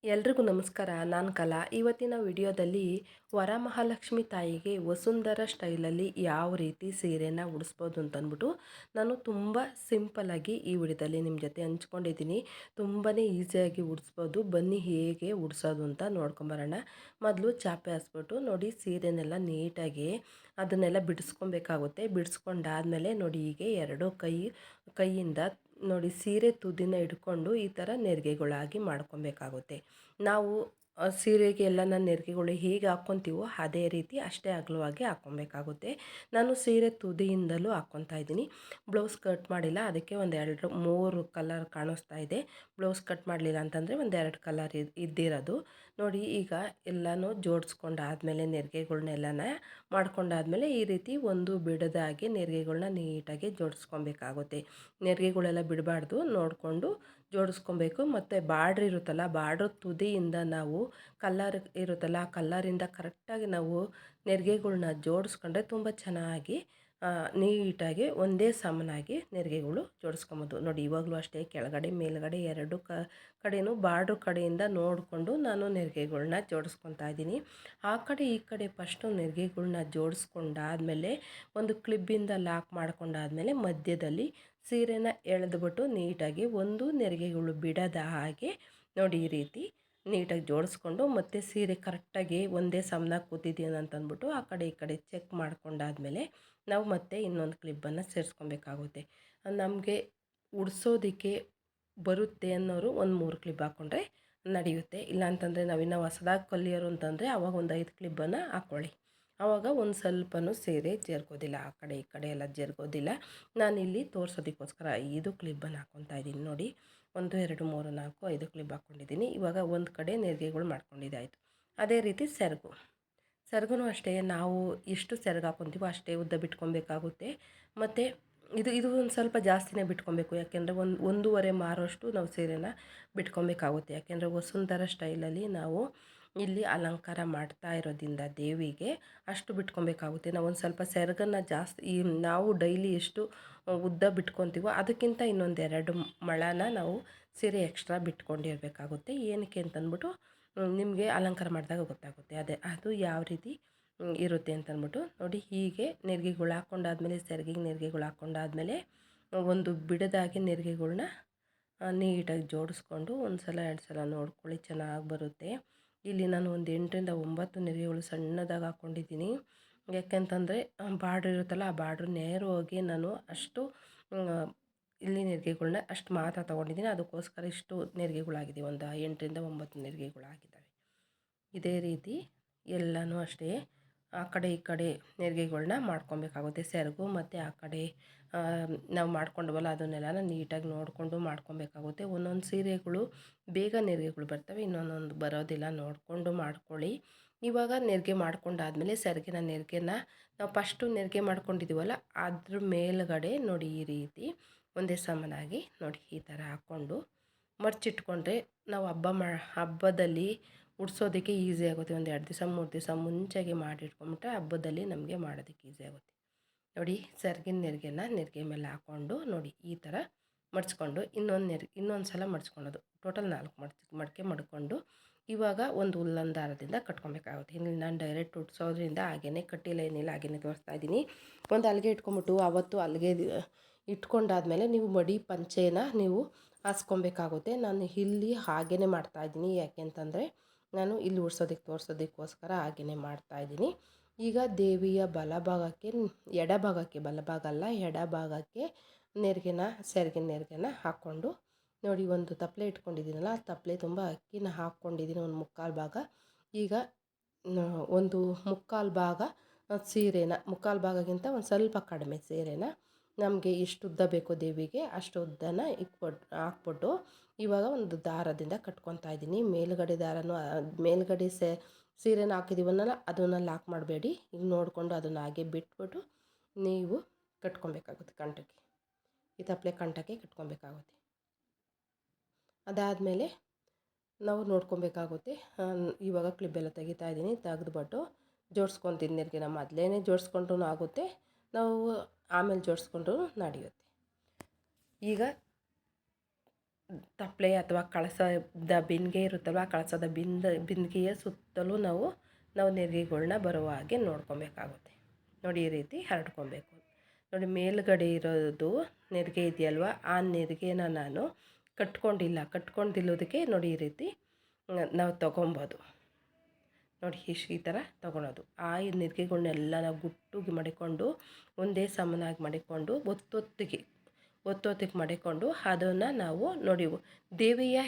ಎಲ್ರಿಗೂ ನಮಸ್ಕಾರ. ನಾನು ಕಲಾ. ಇವತ್ತಿನ ವಿಡಿಯೋದಲ್ಲಿ ವರಮಹಾಲಕ್ಷ್ಮಿ ತಾಯಿಗೆ ವಸುಂಧರಾ ಸ್ಟೈಲಲ್ಲಿ ಯಾವ ರೀತಿ ಸೀರೆನ ಉಡಿಸ್ಬೋದು ಅಂತಂದ್ಬಿಟ್ಟು ನಾನು ತುಂಬ ಸಿಂಪಲ್ಲಾಗಿ ಈ ವಿಡಿಯೋದಲ್ಲಿ ನಿಮ್ಮ ಜೊತೆ ಹಂಚ್ಕೊಂಡಿದ್ದೀನಿ. ತುಂಬಾ ಈಸಿಯಾಗಿ ಉಡಿಸ್ಬೋದು. ಬನ್ನಿ ಹೇಗೆ ಉಡಿಸೋದು ಅಂತ ನೋಡ್ಕೊಂಬರೋಣ. ಮೊದಲು ಚಾಪೆ ಹಾಸ್ಬಿಟ್ಟು ನೋಡಿ ಸೀರೆನೆಲ್ಲ ನೀಟಾಗಿ ಅದನ್ನೆಲ್ಲ ಬಿಡಿಸ್ಕೊಬೇಕಾಗುತ್ತೆ. ಬಿಡಿಸ್ಕೊಂಡಾದ್ಮೇಲೆ ನೋಡಿ ಹೀಗೆ ಎರಡು ಕೈಯಿಂದ ನೋಡಿ ಸೀರೆ ತುದಿನ ಹಿಡ್ಕೊಂಡು ಈ ಥರ ನೆರಿಗೆಗಳಾಗಿ ಮಾಡ್ಕೊಬೇಕಾಗುತ್ತೆ. ನಾವು ಸೀರೆಗೆ ಎಲ್ಲನ ನೆರಿಗೆಗಳು ಹೇಗೆ ಹಾಕ್ಕೊತೀವೋ ಅದೇ ರೀತಿ ಅಷ್ಟೇ ಅಗಲವಾಗಿ ಹಾಕ್ಕೊಬೇಕಾಗುತ್ತೆ. ನಾನು ಸೀರೆ ತುದಿಯಿಂದಲೂ ಹಾಕ್ಕೊತಾ ಇದ್ದೀನಿ. ಬ್ಲೌಸ್ ಕಟ್ ಮಾಡಿಲ್ಲ, ಅದಕ್ಕೆ ಒಂದು 2-3 ಕಲರ್ ಕಾಣಿಸ್ತಾ ಇದೆ. ಬ್ಲೌಸ್ ಕಟ್ ಮಾಡಲಿಲ್ಲ ಅಂತಂದರೆ ಒಂದು 2 ಕಲರ್ ಇದ್ದಿರೋದು ನೋಡಿ. ಈಗ ಎಲ್ಲನೂ ಜೋಡಿಸ್ಕೊಂಡಾದ್ಮೇಲೆ ನೆರಿಗೆಗಳ್ನೆಲ್ಲನ ಮಾಡ್ಕೊಂಡಾದ್ಮೇಲೆ ಈ ರೀತಿ ಒಂದು ಬಿಡದಾಗೆ ನೆರಿಗೆಗಳ್ನ ನೀಟಾಗಿ ಜೋಡಿಸ್ಕೊಬೇಕಾಗುತ್ತೆ. ನೆರಿಗೆಗಳೆಲ್ಲ ಬಿಡಬಾರ್ದು, ನೋಡಿಕೊಂಡು ಜೋಡಿಸ್ಕೊಬೇಕು. ಮತ್ತು ಬಾರ್ಡ್ರ್ ಇರುತ್ತಲ್ಲ, ಬಾರ್ಡ್ರ್ ತುದಿಯಿಂದ ನಾವು ಕಲ್ಲರ್ ಇರುತ್ತಲ್ಲ, ಆ ಕಲ್ಲರಿಂದ ಕರೆಕ್ಟಾಗಿ ನಾವು ನೆರಿಗೆಗಳ್ನ ಜೋಡಿಸ್ಕೊಂಡ್ರೆ ತುಂಬ ಚೆನ್ನಾಗಿ ನೀಟಾಗಿ ಒಂದೇ ಸಮನಾಗಿ ನೆರಿಗೆಗಳು ಜೋಡಿಸ್ಕೊಬೋದು. ನೋಡಿ ಇವಾಗಲೂ ಅಷ್ಟೇ ಕೆಳಗಡೆ ಮೇಲುಗಡೆ ಎರಡು ಕಡೆಯೂ ಬಾರ್ಡ್ರ್ ಕಡೆಯಿಂದ ನೋಡಿಕೊಂಡು ನಾನು ನೆರಿಗೆಗಳ್ನ ಜೋಡಿಸ್ಕೊತಾ ಇದ್ದೀನಿ. ಆ ಕಡೆ ಈ ಕಡೆ ಫಸ್ಟು ನೆರಿಗೆಗಳ್ನ ಜೋಡಿಸ್ಕೊಂಡಾದ್ಮೇಲೆ ಒಂದು ಕ್ಲಿಬ್ಬಿಂದ ಲಾಕ್ ಮಾಡ್ಕೊಂಡಾದ್ಮೇಲೆ ಮಧ್ಯದಲ್ಲಿ ಸೀರೆನ ಎಳೆದ್ಬಿಟ್ಟು ನೀಟಾಗಿ ಒಂದು ನೆರಿಗೆಗಳು ಬಿಡದ ಹಾಗೆ ನೋಡಿ ಈ ರೀತಿ ನೀಟಾಗಿ ಜೋಡಿಸ್ಕೊಂಡು ಮತ್ತು ಸೀರೆ ಕರೆಕ್ಟಾಗಿ ಒಂದೇ ಸಮನಾಗಿ ಕೂತಿದ್ದೀನ ಅಂತಂದ್ಬಿಟ್ಟು ಆ ಕಡೆ ಈ ಕಡೆ ಚೆಕ್ ಮಾಡ್ಕೊಂಡಾದ್ಮೇಲೆ ನಾವು ಮತ್ತೆ ಇನ್ನೊಂದು ಕ್ಲಿಪ್ಪನ್ನು ಸೇರಿಸ್ಕೊಬೇಕಾಗುತ್ತೆ. ನಮಗೆ ಉಡಿಸೋದಕ್ಕೆ ಬರುತ್ತೆ ಅನ್ನೋರು ಒಂದು 3 ಕ್ಲಿಪ್ ಹಾಕ್ಕೊಂಡ್ರೆ ನಡೆಯುತ್ತೆ. ಇಲ್ಲಾಂತಂದರೆ ನಾವಿನ್ನು ಹೊಸದಾಗಿ ಕಲಿಯೋರು ಅಂತಂದರೆ ಆವಾಗ ಒಂದು 5 ಕ್ಲಿಪ್ಪನ್ನು ಹಾಕ್ಕೊಳ್ಳಿ. ಆವಾಗ ಒಂದು ಸ್ವಲ್ಪನೂ ಸೀರೆ ಜರುಗೋದಿಲ್ಲ, ಆ ಕಡೆ ಈ ಕಡೆ ಎಲ್ಲ ಜರುಗೋದಿಲ್ಲ. ನಾನಿಲ್ಲಿ ತೋರಿಸೋದಕ್ಕೋಸ್ಕರ 5 ಕ್ಲಿಪ್ಪನ್ನು ಹಾಕ್ಕೊತಾ ಇದ್ದೀನಿ ನೋಡಿ. 1 2 3 4 5 ಕ್ಲಿಪ್ ಹಾಕ್ಕೊಂಡಿದ್ದೀನಿ. ಇವಾಗ ಒಂದು ಕಡೆ ನೆರಿಗೆಗಳು ಮಾಡ್ಕೊಂಡಿದ್ದಾಯಿತು. ಅದೇ ರೀತಿ ಸೆರಗೂ ಅಷ್ಟೇ, ನಾವು ಎಷ್ಟು ಸೆರಗು ಹಾಕ್ಕೊತೀವೋ ಅಷ್ಟೇ ಉದ್ದ ಬಿಟ್ಕೊಬೇಕಾಗುತ್ತೆ. ಮತ್ತು ಇದು ಒಂದು ಸ್ವಲ್ಪ ಜಾಸ್ತಿನೇ ಬಿಟ್ಕೊಬೇಕು, ಯಾಕೆಂದರೆ 1.5 ಮಾರೋಷ್ಟು ನಾವು ಸೀರೆನ ಬಿಟ್ಕೊಬೇಕಾಗುತ್ತೆ. ಯಾಕೆಂದರೆ ವಸುಂಧರಾ ಸ್ಟೈಲಲ್ಲಿ ನಾವು ಇಲ್ಲಿ ಅಲಂಕಾರ ಮಾಡ್ತಾ ಇರೋದ್ರಿಂದ ದೇವಿಗೆ ಅಷ್ಟು ಬಿಟ್ಕೊಬೇಕಾಗುತ್ತೆ. ನಾವು ಒಂದು ಸ್ವಲ್ಪ ಸೆರಗನ್ನು ಜಾಸ್ತಿ ನಾವು ಡೈಲಿ ಎಷ್ಟು ಉದ್ದ ಬಿಟ್ಕೊತೀವೋ ಅದಕ್ಕಿಂತ ಇನ್ನೊಂದು 2 ಮೊಳನ ನಾವು ಸೀರೆ ಎಕ್ಸ್ಟ್ರಾ ಬಿಟ್ಕೊಂಡಿರಬೇಕಾಗುತ್ತೆ. ಏನಕ್ಕೆ ಅಂತಂದ್ಬಿಟ್ಟು ನಿಮಗೆ ಅಲಂಕಾರ ಮಾಡಿದಾಗ ಗೊತ್ತಾಗುತ್ತೆ ಅದು ಯಾವ ರೀತಿ ಇರುತ್ತೆ ಅಂತಂದ್ಬಿಟ್ಟು ನೋಡಿ. ಹೀಗೆ ನೆರಿಗೆಗಳು ಹಾಕ್ಕೊಂಡಾದ್ಮೇಲೆ ಸೆರಗಿಗೆ ನೆರಿಗೆಗಳು ಹಾಕ್ಕೊಂಡಾದ್ಮೇಲೆ ಒಂದು ಬಿಡದಾಗಿ ನೆರಿಗೆಗಳ್ನ ನೀಟಾಗಿ ಜೋಡಿಸ್ಕೊಂಡು ಒಂದು ಸಲ 2 ಸಲ ನೋಡ್ಕೊಳ್ಳಿ, ಚೆನ್ನಾಗಿ ಬರುತ್ತೆ. ಇಲ್ಲಿ ನಾನು ಒಂದು 8-9 ನೆರಿಗೆಗಳು ಸಣ್ಣದಾಗಿ ಹಾಕ್ಕೊಂಡಿದ್ದೀನಿ. ಯಾಕೆಂತಂದರೆ ಬಾರ್ಡ್ರ್ ಇರುತ್ತಲ್ಲ, ಆ ಬಾರ್ಡ್ರ್ ನೇರವಾಗಿ ನಾನು ಅಷ್ಟು ಇಲ್ಲಿ ನೆರಿಗೆಗಳ್ನ ಅಷ್ಟು ಮಾತ್ರ ತೊಗೊಂಡಿದ್ದೀನಿ. ಅದಕ್ಕೋಸ್ಕರ ಇಷ್ಟು ನೆರಿಗೆಗಳಾಗಿದೆ, ಒಂದು 8-9 ನೆರಿಗೆಗಳಾಗಿದ್ದಾವೆ. ಇದೇ ರೀತಿ ಎಲ್ಲನೂ ಅಷ್ಟೇ ಆ ಕಡೆ ಈ ಕಡೆ ನೆರಿಗೆಗಳ್ನ ಮಾಡ್ಕೊಬೇಕಾಗುತ್ತೆ. ಸೆರಗು ಮತ್ತು ಆ ಕಡೆ ನಾವು ಮಾಡ್ಕೊಂಡ್ವಲ್ಲ ಅದನ್ನೆಲ್ಲ ನೀಟಾಗಿ ನೋಡಿಕೊಂಡು ಮಾಡ್ಕೊಬೇಕಾಗುತ್ತೆ. ಒಂದೊಂದು ಸೀರೆಗಳು ಬೇಗ ನೆರಿಗೆಗಳು ಬರ್ತವೆ, ಇನ್ನೊಂದೊಂದು ಬರೋದಿಲ್ಲ, ನೋಡಿಕೊಂಡು ಮಾಡ್ಕೊಳ್ಳಿ. ಇವಾಗ ನೆರಿಗೆ ಮಾಡ್ಕೊಂಡಾದ್ಮೇಲೆ ಸೆರಗಿನ ನೆರಿಗೆನ ನಾವು ಫಸ್ಟು ನೆರಿಗೆ ಮಾಡ್ಕೊಂಡಿದ್ದೀವಲ್ಲ ಅದ್ರ ಮೇಲುಗಡೆ ನೋಡಿ ಈ ರೀತಿ ಒಂದೇ ಸಮನಾಗಿ ನೋಡಿ ಈ ಥರ ಹಾಕ್ಕೊಂಡು ಮಡಚಿಟ್ಕೊಂಡ್ರೆ ನಾವು ಹಬ್ಬದಲ್ಲಿ ಉಡಿಸೋದಕ್ಕೆ ಈಸಿ ಆಗುತ್ತೆ. ಒಂದು 2 ದಿವಸ 3 ದಿವಸ ಮುಂಚೆಗೆ ಮಾಡಿಟ್ಕೊಂಡ್ಬಿಟ್ರೆ ಹಬ್ಬದಲ್ಲಿ ನಮಗೆ ಮಾಡೋದಕ್ಕೆ ಈಸಿ ಆಗುತ್ತೆ. ನೋಡಿ ಸೆರಗಿನ ನೆರಿಗೆ ಮೇಲೆ ಹಾಕ್ಕೊಂಡು ನೋಡಿ ಈ ಥರ ಮಡಿಚ್ಕೊಂಡು ಇನ್ನೊಂದು ಸಲ ಮಡಿಚ್ಕೊಳ್ಳೋದು. ಟೋಟಲ್ 4 ಮಡಕೆ ಮಡ್ಕೊಂಡು ಇವಾಗ ಒಂದು ಉಲ್ಲನ್ ದಾರದಿಂದ ಕಟ್ಕೊಬೇಕಾಗುತ್ತೆ. ಇಲ್ಲಿ ನಾನು ಡೈರೆಕ್ಟ್ ಉಡ್ಸೋದ್ರಿಂದ ಹಾಗೇ ಕಟ್ಟಿಲ್ಲ, ಏನಿಲ್ಲ, ಹಾಗೇ ತೋರಿಸ್ತಾ ಇದ್ದೀನಿ. ಒಂದು ಹಲ್ಗೆ ಇಟ್ಕೊಂಬಿಟ್ಟು ಅವತ್ತು ಹಲ್ಗೆ ಇಟ್ಕೊಂಡಾದ್ಮೇಲೆ ನೀವು ಮಡಿ ಪಂಚೆನ ನೀವು ಹಾಸ್ಕೊಬೇಕಾಗುತ್ತೆ. ನಾನು ಇಲ್ಲಿ ಹಾಗೇ ಮಾಡ್ತಾಯಿದ್ದೀನಿ, ಯಾಕೆಂತಂದರೆ ನಾನು ಇಲ್ಲಿ ತೋರಿಸೋದಕ್ಕೋಸ್ಕರ ಹಾಗೇ ಮಾಡ್ತಾಯಿದ್ದೀನಿ. ಈಗ ದೇವಿಯ ಬಲಭಾಗ ಅಲ್ಲ ಎಡಭಾಗಕ್ಕೆ ಸೆರಗಿನ ನೆರಿಗೆನ ಹಾಕ್ಕೊಂಡು ನೋಡಿ ಒಂದು ತಪ್ಪಲೆ ಇಟ್ಕೊಂಡಿದ್ದೀನಲ್ಲ, ಆ ತಪ್ಪಲೆ ತುಂಬ ಅಕ್ಕಿನ ಹಾಕ್ಕೊಂಡಿದ್ದೀನಿ, ಒಂದು 3/4 ಭಾಗ. ಈಗ ಒಂದು 3/4 ಭಾಗ ಸೀರೆನ 3/4 ಭಾಗಕ್ಕಿಂತ ಒಂದು ಸ್ವಲ್ಪ ಕಡಿಮೆ ಸೀರೆನ ನಮಗೆ ಎಷ್ಟು ಉದ್ದ ಬೇಕೋ ದೇವಿಗೆ ಅಷ್ಟು ಉದ್ದನ ಹಾಕ್ಬಿಟ್ಟು ಇವಾಗ ಒಂದು ದಾರದಿಂದ ಕಟ್ಕೊತಾ ಇದ್ದೀನಿ. ಮೇಲುಗಡೆ ದಾರನೂ ಮೇಲುಗಡೆ ಸೀರೆನ ಹಾಕಿದ್ದೀವನ್ನಲ್ಲ ಅದನ್ನು ಲಾಕ್ ಮಾಡಬೇಡಿ. ಈಗ ನೋಡಿಕೊಂಡು ಅದನ್ನು ಹಾಗೆ ಬಿಟ್ಬಿಟ್ಟು ನೀವು ಕಟ್ಕೊಬೇಕಾಗುತ್ತೆ ಕಂಠಕ್ಕೆ, ಈ ತಪ್ಪಲೆ ಕಂಠಕ್ಕೆ ಕಟ್ಕೊಬೇಕಾಗುತ್ತೆ. ಅದಾದಮೇಲೆ ನಾವು ನೋಡ್ಕೊಬೇಕಾಗುತ್ತೆ. ಇವಾಗ ಕ್ಲಿಪ್ಪೆಲ್ಲ ತೆಗಿತಾ ಇದ್ದೀನಿ. ತೆಗೆದ್ಬಿಟ್ಟು ಜೋಡಿಸ್ಕೊತೀನಿ ನೆರಿಗೆನ. ಮೊದಲೇ ಜೋಡಿಸ್ಕೊಂಡ್ರೂ ಆಗುತ್ತೆ, ನಾವು ಆಮೇಲೆ ಜೋಡಿಸ್ಕೊಂಡ್ರೂ ನಡೆಯುತ್ತೆ. ಈಗ ತಪ್ಪಲೆ ಅಥವಾ ಕಳಸದ ಬಿಂದಿಗೆ ಇರುತ್ತಲ್ವ, ಕಳಸದ ಬಿಂದಿಗೆಯ ಸುತ್ತಲೂ ನಾವು ನೆರಿಗೆಗಳ್ನ ಬರುವ ಹಾಗೆ ನೋಡ್ಕೊಬೇಕಾಗುತ್ತೆ. ನೋಡಿ ಈ ರೀತಿ ಹರಡ್ಕೊಬೇಕು. ನೋಡಿ ಮೇಲುಗಡೆ ಇರೋದು ನೆರಿಗೆ ಇದೆಯಲ್ವ, ಆ ನೆರಿಗೆನ ನಾನು ಕಟ್ಕೊಂಡಿಲ್ಲೋದಕ್ಕೆ ನೋಡಿ ಈ ರೀತಿ ನಾವು ತೊಗೊಬೋದು. ನೋಡಿ ಈ ಥರ ತೊಗೊಳೋದು. ಆ ನೆರಿಗೆಗಳ್ನೆಲ್ಲ ನಾವು ಗುಟ್ಟಿಗೆ ಮಡಿಕೊಂಡು ಒಂದೇ ಸಮನಾಗಿ ಮಡಿಕೊಂಡು ಒತ್ತೊತ್ತಿಗೆ ಮಡಿಕೊಂಡು ಅದನ್ನು ನಾವು ನೋಡಿ ದೇವಿಯ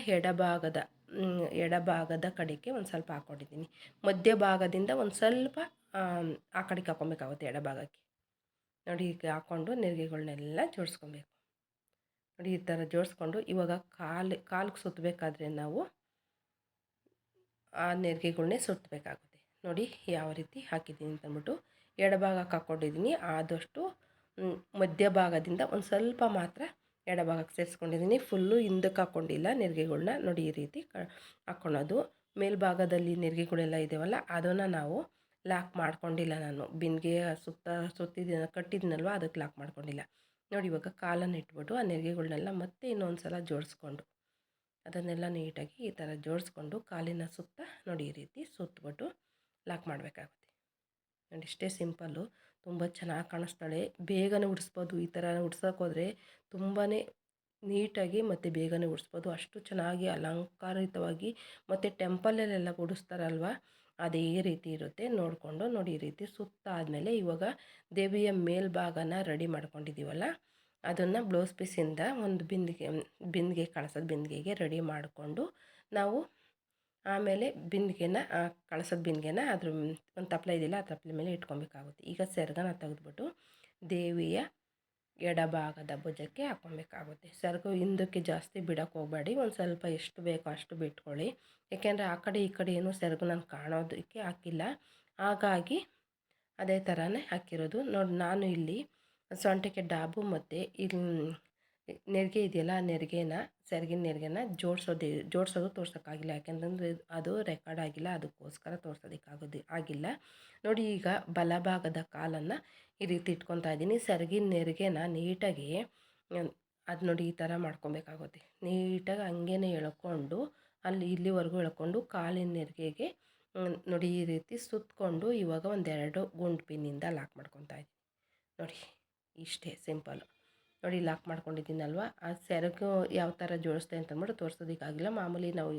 ಎಡಭಾಗದ ಕಡೆಗೆ ಒಂದು ಸ್ವಲ್ಪ ಹಾಕ್ಕೊಂಡಿದ್ದೀನಿ. ಮಧ್ಯಭಾಗದಿಂದ ಒಂದು ಸ್ವಲ್ಪ ಆ ಕಡೆಗೆ ಹಾಕ್ಕೊಬೇಕಾಗುತ್ತೆ ಎಡಭಾಗಕ್ಕೆ. ನೋಡಿ ಈಗ ಹಾಕ್ಕೊಂಡು ನೆರಿಗೆಗಳ್ನೆಲ್ಲ ಜೋಡಿಸ್ಕೊಬೇಕು. ನೋಡಿ ಈ ಥರ ಜೋಡಿಸ್ಕೊಂಡು ಇವಾಗ ಕಾಲಿಗೆ ಸುತ್ತಬೇಕಾದ್ರೆ ನಾವು ಆ ನೆರಿಗೆಗಳ್ನೇ ಸುತ್ತಬೇಕಾಗುತ್ತೆ. ನೋಡಿ ಯಾವ ರೀತಿ ಹಾಕಿದ್ದೀನಿ ಅಂತಂದ್ಬಿಟ್ಟು ಎಡಭಾಗಕ್ಕೆ ಹಾಕ್ಕೊಂಡಿದ್ದೀನಿ. ಆದಷ್ಟು ಮಧ್ಯಭಾಗದಿಂದ ಒಂದು ಸ್ವಲ್ಪ ಮಾತ್ರ ಎಡಭಾಗಕ್ಕೆ ಸೇರಿಸ್ಕೊಂಡಿದ್ದೀನಿ. ಫುಲ್ಲು ಹಿಂದಕ್ಕೆ ಹಾಕ್ಕೊಂಡಿಲ್ಲ ನೆರಿಗೆಗಳ್ನ. ನೋಡಿ ಈ ರೀತಿ ಹಾಕ್ಕೊಳ್ಳೋದು. ಮೇಲ್ಭಾಗದಲ್ಲಿ ನೆರಿಗೆಗಳೆಲ್ಲ ಇದ್ದಾವಲ್ಲ ಅದನ್ನು ನಾವು ಲಾಕ್ ಮಾಡ್ಕೊಂಡಿಲ್ಲ. ನಾನು ಬಿಂದಿಗೆಯ ಕಟ್ಟಿದ್ದೀನಲ್ವ, ಅದಕ್ಕೆ ಲಾಕ್ ಮಾಡ್ಕೊಂಡಿಲ್ಲ. ನೋಡಿ ಇವಾಗ ಕಾಲನ್ನು ಇಟ್ಬಿಟ್ಟು ಆ ನೆರಿಗೆಗಳ್ನೆಲ್ಲ ಮತ್ತೆ ಇನ್ನೊಂದು ಸಲ ಜೋಡಿಸ್ಕೊಂಡು ಅದನ್ನೆಲ್ಲ ನೀಟಾಗಿ ಈ ಥರ ಜೋಡಿಸ್ಕೊಂಡು ಕಾಲಿನ ಸುತ್ತ ನೋಡಿ ಈ ರೀತಿ ಸುತ್ತಬಿಟ್ಟು ಲಾಕ್ ಮಾಡಬೇಕಾಗುತ್ತೆ. ನೋಡಿ ಇಷ್ಟೇ ಸಿಂಪಲ್ಲು, ತುಂಬ ಚೆನ್ನಾಗಿ ಕಾಣಿಸ್ತಾಳೆ. ಬೇಗನೆ ಉಡಿಸ್ಬೋದು. ಈ ಥರ ಉಡ್ಸೋಕ್ಕೋದ್ರೆ ತುಂಬಾ ನೀಟಾಗಿ ಮತ್ತು ಬೇಗನೆ ಉಡಿಸ್ಬೋದು. ಅಷ್ಟು ಚೆನ್ನಾಗಿ ಅಲಂಕಾರಿತವಾಗಿ ಮತ್ತು ಟೆಂಪಲಲ್ಲೆಲ್ಲ ಉಡಿಸ್ತಾರಲ್ವ, ಅದೇ ರೀತಿ ಇರುತ್ತೆ. ನೋಡಿಕೊಂಡು ನೋಡಿ ಈ ರೀತಿ ಸುತ್ತ ಆದಮೇಲೆ ಇವಾಗ ದೇವಿಯ ಮೇಲ್ಭಾಗನ ರೆಡಿ ಮಾಡ್ಕೊಂಡಿದ್ದೀವಲ್ಲ, ಅದನ್ನು ಬ್ಲೌಸ್ ಪೀಸಿಂದ ಒಂದು ಬಿಂದಿಗೆ ಕಳಸದ ಬಿಂದಿಗೆಗೆ ರೆಡಿ ಮಾಡಿಕೊಂಡು ನಾವು ಆಮೇಲೆ ಕಳಸದ ಬಿಂದಿಗೆನ ಅದ್ರ ಒಂದು ತಪ್ಪಲೆ ಇದೆಯಲ್ಲ ಆ ತಪ್ಪಲೆ ಮೇಲೆ ಇಟ್ಕೊಬೇಕಾಗುತ್ತೆ. ಈಗ ಸೆರಗನ ತೆಗೆದ್ಬಿಟ್ಟು ದೇವಿಯ ಎಡಭಾಗದ ಭುಜಕ್ಕೆ ಹಾಕ್ಕೊಬೇಕಾಗುತ್ತೆ. ಸೆರಗು ಹಿಂದಕ್ಕೆ ಜಾಸ್ತಿ ಬಿಡೋಕ್ಕೆ ಹೋಗಬೇಡಿ, ಒಂದು ಸ್ವಲ್ಪ ಎಷ್ಟು ಬೇಕೋ ಅಷ್ಟು ಬಿಟ್ಕೊಳ್ಳಿ. ಏಕೆಂದರೆ ಆ ಕಡೆ ಈ ಕಡೆ ಏನೂ ಸೆರಗು ನಾನು ಕಾಣೋದಕ್ಕೆ ಹಾಕಿಲ್ಲ, ಹಾಗಾಗಿ ಅದೇ ಥರನೇ ಹಾಕಿರೋದು. ನೋಡಿ ನಾನು ಇಲ್ಲಿ ಸೊಂಟಕ್ಕೆ ಡಾಬು ಮತ್ತು ಇಲ್ಲಿ ನೆರಿಗೆ ಇದೆಯಲ್ಲ, ಆ ಸೆರಗಿನ ನೆರಿಗೆನ ಜೋಡಿಸೋದು ತೋರ್ಸೋಕ್ಕಾಗಿಲ್ಲ. ಯಾಕೆಂತಂದರೆ ಅದು ರೆಕಾರ್ಡ್ ಆಗಿಲ್ಲ, ಅದಕ್ಕೋಸ್ಕರ ಆಗಿಲ್ಲ. ನೋಡಿ ಈಗ ಬಲಭಾಗದ ಕಾಲನ್ನು ಈ ರೀತಿ ಇಟ್ಕೊತಾ ಇದ್ದೀನಿ. ಸೆರಗಿನ ನೆರಿಗೆನ ನೀಟಾಗಿ ಅದು ನೋಡಿ ಈ ಥರ ಮಾಡ್ಕೊಬೇಕಾಗುತ್ತೆ. ನೀಟಾಗಿ ಹಂಗೇ ಎಳ್ಕೊಂಡು ಇಲ್ಲಿವರೆಗೂ ಎಳ್ಕೊಂಡು ಕಾಲಿನ ನೆರಿಗೆಗೆ ನೋಡಿ ಈ ರೀತಿ ಸುತ್ತಕೊಂಡು ಇವಾಗ ಒಂದೆರಡು ಗುಂಡು ಪಿನ್ನಿಂದ ಲಾಕ್ ಮಾಡ್ಕೊತಾ ಇದ್ದೀನಿ. ನೋಡಿ ಇಷ್ಟೇ ಸಿಂಪಲ್ಲು. ನೋಡಿ ಲಾಕ್ ಮಾಡ್ಕೊಂಡಿದ್ದೀನಲ್ವ, ಆ ಸೆರಗು ಯಾವ ಥರ ಜೋಡಿಸ್ದೆ ಅಂತಂದ್ಬಿಟ್ಟು ತೋರಿಸೋದಕ್ಕಾಗಿಲ್ಲ. ಮಾಮೂಲಿ ನಾವು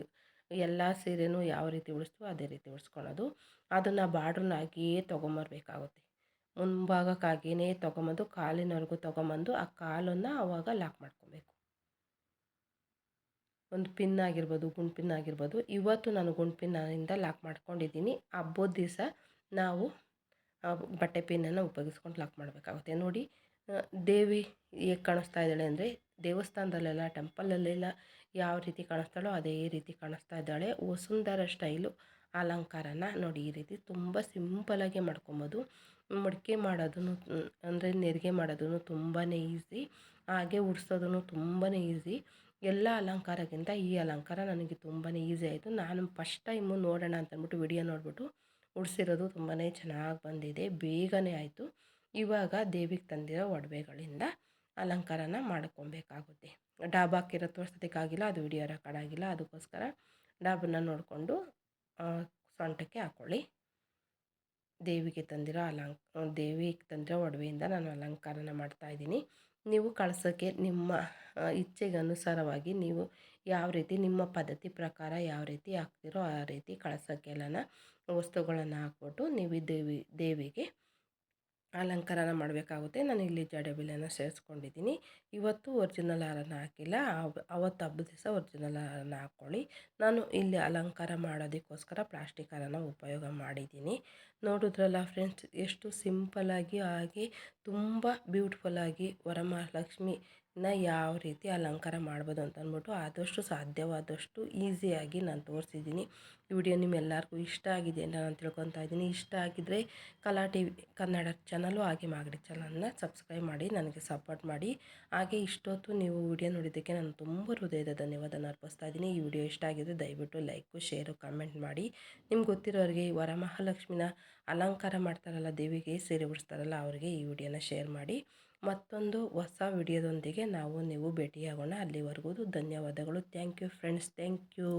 ಎಲ್ಲ ಸೀರೆನೂ ಯಾವ ರೀತಿ ಉಡಿಸ್ತೀವೋ ಅದೇ ರೀತಿ ಉಡಿಸ್ಕೊಳ್ಳೋದು. ಅದನ್ನು ಬಾರ್ಡ್ರನ್ನ ಹಾಗೆಯೇ ತೊಗೊಂಬರ್ಬೇಕಾಗುತ್ತೆ. ಮುಂಭಾಗಕ್ಕಾಗಿಯೇ ತೊಗೊಂಬಂದು ಕಾಲಿನವರೆಗೂ ತೊಗೊಂಬಂದು ಆ ಕಾಲನ್ನು ಆವಾಗ ಲಾಕ್ ಮಾಡ್ಕೊಬೇಕು. ಒಂದು ಪಿನ್ ಆಗಿರ್ಬೋದು, ಗುಂಡು ಪಿನ್ ಆಗಿರ್ಬೋದು. ಇವತ್ತು ನಾನು ಗುಂಡು ಪಿನ್ನಿಂದ ಲಾಕ್ ಮಾಡ್ಕೊಂಡಿದ್ದೀನಿ. ಹಬ್ಬದ ದಿವಸ ನಾವು ಬಟ್ಟೆ ಪಿನ್ನನ್ನು ಉಪಯೋಗಿಸ್ಕೊಂಡು ಲಾಕ್ ಮಾಡಬೇಕಾಗುತ್ತೆ. ನೋಡಿ ದೇವಿ ಹೇಗೆ ಕಾಣಿಸ್ತಾ ಇದ್ದಾಳೆ ಅಂದರೆ, ದೇವಸ್ಥಾನದಲ್ಲೆಲ್ಲ ಟೆಂಪಲಲ್ಲೆಲ್ಲ ಯಾವ ರೀತಿ ಕಾಣಿಸ್ತಾಳೋ ಅದೇ ರೀತಿ ಕಾಣಿಸ್ತಾ ಇದ್ದಾಳೆ. ವಸುಂಧರ ಸ್ಟೈಲು ಅಲಂಕಾರನ ನೋಡಿ ಈ ರೀತಿ ತುಂಬ ಸಿಂಪಲಾಗಿ ಮಾಡ್ಕೊಬೋದು. ಮಡಿಕೆ ಮಾಡೋದು ಅಂದರೆ ನೆರಿಗೆ ಮಾಡೋದು ತುಂಬಾ ಈಸಿ, ಹಾಗೆ ಉಡ್ಸೋದು ತುಂಬಾ ಈಸಿ. ಎಲ್ಲ ಅಲಂಕಾರಕ್ಕಿಂತ ಈ ಅಲಂಕಾರ ನನಗೆ ತುಂಬಾ ಈಸಿ ಆಯಿತು. ನಾನು ಫಸ್ಟ್ ಟೈಮು ನೋಡೋಣ ಅಂತಂದ್ಬಿಟ್ಟು ವಿಡಿಯೋ ನೋಡಿಬಿಟ್ಟು ಉಡಿಸಿರೋದು ತುಂಬಾ ಚೆನ್ನಾಗಿ ಬಂದಿದೆ, ಬೇಗನೆ ಆಯಿತು. ಇವಾಗ ದೇವಿಗೆ ತಂದಿರೋ ಒಡವೆಗಳಿಂದ ಅಲಂಕಾರನ ಮಾಡ್ಕೊಬೇಕಾಗುತ್ತೆ. ಡಾಬ್ ಹಾಕಿರೋ ತೋರ್ಸೋದಕ್ಕಾಗಿಲ್ಲ, ಅದು ವಿಡಿಯೋ ರೆಕಾರ್ಡ್ ಆಗಿಲ್ಲ, ಅದಕ್ಕೋಸ್ಕರ ಡಾಬನ್ನು ನೋಡಿಕೊಂಡು ಸೊಂಟಕ್ಕೆ ಹಾಕ್ಕೊಳ್ಳಿ. ದೇವಿಗೆ ತಂದಿರೋ ಒಡವೆಯಿಂದ ನಾನು ಅಲಂಕಾರನ ಮಾಡ್ತಾಯಿದ್ದೀನಿ. ನೀವು ಕಳಸೋಕ್ಕೆ ನಿಮ್ಮ ಇಚ್ಛೆಗೆ ಅನುಸಾರವಾಗಿ ನೀವು ಯಾವ ರೀತಿ ನಿಮ್ಮ ಪದ್ಧತಿ ಪ್ರಕಾರ ಯಾವ ರೀತಿ ಹಾಕ್ತಿರೋ ಆ ರೀತಿ ಕಳಸಕ್ಕೆಲ್ಲನ ವಸ್ತುಗಳನ್ನು ಹಾಕ್ಬಿಟ್ಟು ನೀವು ದೇವಿಗೆ ಅಲಂಕಾರನ ಮಾಡಬೇಕಾಗುತ್ತೆ. ನಾನು ಇಲ್ಲಿ ಜಡೆಬಿಲೆನ ಸೇರಿಸ್ಕೊಂಡಿದ್ದೀನಿ. ಇವತ್ತು ಒರಿಜಿನಲ್ ಹಾರನ ಹಾಕಿಲ್ಲ, ಅವತ್ತು ಹಬ್ಬದ ದಿವಸ ಒರಿಜಿನಲ್ ಹಾರನ ಹಾಕ್ಕೊಳ್ಳಿ. ನಾನು ಇಲ್ಲಿ ಅಲಂಕಾರ ಮಾಡೋದಕ್ಕೋಸ್ಕರ ಪ್ಲಾಸ್ಟಿಕ್ ಹಾರನ ಉಪಯೋಗ ಮಾಡಿದ್ದೀನಿ. ನೋಡಿದ್ರಲ್ಲ ಫ್ರೆಂಡ್ಸ್, ಎಷ್ಟು ಸಿಂಪಲ್ಲಾಗಿ ಹಾಗೆ ತುಂಬ ಬ್ಯೂಟಿಫುಲ್ಲಾಗಿ ವರಮಹಾಲಕ್ಷ್ಮಿನ ಯಾವ ರೀತಿ ಅಲಂಕಾರ ಮಾಡ್ಬೋದು ಅಂತ ಅಂದ್ಬಿಟ್ಟು ಆದಷ್ಟು ಸಾಧ್ಯವಾದಷ್ಟು ಈಸಿಯಾಗಿ ನಾನು ತೋರಿಸಿದ್ದೀನಿ. ಈ ವಿಡಿಯೋ ನಿಮ್ಮೆಲ್ಲರಿಗೂ ಇಷ್ಟ ಆಗಿದೆ ಅಂತ ನಾನು ತಿಳ್ಕೊತಾ ಇದ್ದೀನಿ. ಇಷ್ಟ ಆಗಿದ್ದರೆ ಕಲಾ TV ಕನ್ನಡ ಚಾನಲು ಹಾಗೆ ಮಾಗಡಿ ಚಾನಲ್ನ ಸಬ್ಸ್ಕ್ರೈಬ್ ಮಾಡಿ ನನಗೆ ಸಪೋರ್ಟ್ ಮಾಡಿ. ಹಾಗೆ ಇಷ್ಟೊತ್ತು ನೀವು ವಿಡಿಯೋ ನೋಡಿದ್ದಕ್ಕೆ ನಾನು ತುಂಬ ಹೃದಯದ ಧನ್ಯವಾದನ ಅರ್ಪಿಸ್ತಾ ಇದ್ದೀನಿ. ಈ ವಿಡಿಯೋ ಇಷ್ಟ ಆಗಿದ್ದರೆ ದಯವಿಟ್ಟು ಲೈಕು, ಶೇರು, ಕಮೆಂಟ್ ಮಾಡಿ. ನಿಮ್ಗೆ ಗೊತ್ತಿರೋರಿಗೆ ಈ ವರಮಹಾಲಕ್ಷ್ಮಿನ ಅಲಂಕಾರ ಮಾಡ್ತಾರಲ್ಲ, ದೇವಿಗೆ ಸೀರೆ ಉಡಿಸ್ತಾರಲ್ಲ, ಅವರಿಗೆ ಈ ವಿಡಿಯೋನ ಶೇರ್ ಮಾಡಿ. ಮತ್ತೊಂದು ಹೊಸ ವಿಡಿಯೋದೊಂದಿಗೆ ನೀವು ಭೇಟಿಯಾಗೋಣ. ಅಲ್ಲಿವರೆಗೂ ಧನ್ಯವಾದಗಳು. Thank you friends, thank you.